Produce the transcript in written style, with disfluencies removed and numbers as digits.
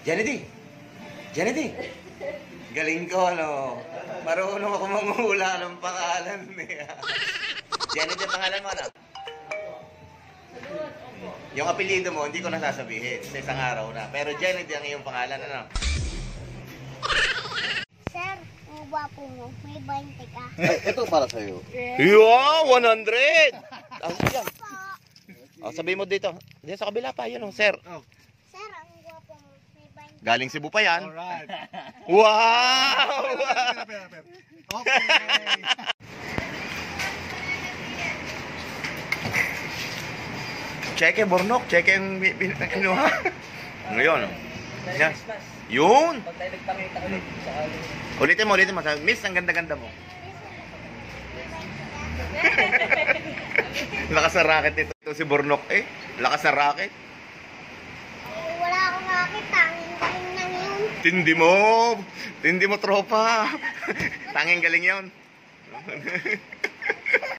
Janity! Janity! Galing ko, ano? Marunong ako manghula ng pangalan niya. Janity, pangalan mo, ano? Yung apelido mo, hindi ko nasasabihin sa isang araw na. Pero Janity ang iyong pangalan, ano? Sir, ang gwapo mo. May 20 ka. Ito para sa'yo. Yeah, 100! Yan. Sabihin mo dito. Diyan sa kabila pa, yun, sir. Sir, ang gwapo mo. May 20. Galing Cebu pa yan. Alright. Wow! Okay. Cheque, Bornok. Cheque yung kinuha. Ngayon. Yan. Yun! Pag tayo nagpakita ulit sa Ulitin mo. Miss, ang ganda-ganda mo. Lakas sa racket ito si Bornok eh. Lakas sa racket. Wala akong rakit. Tanging galing lang yun. Tindi mo tropa. Tanging galing yon.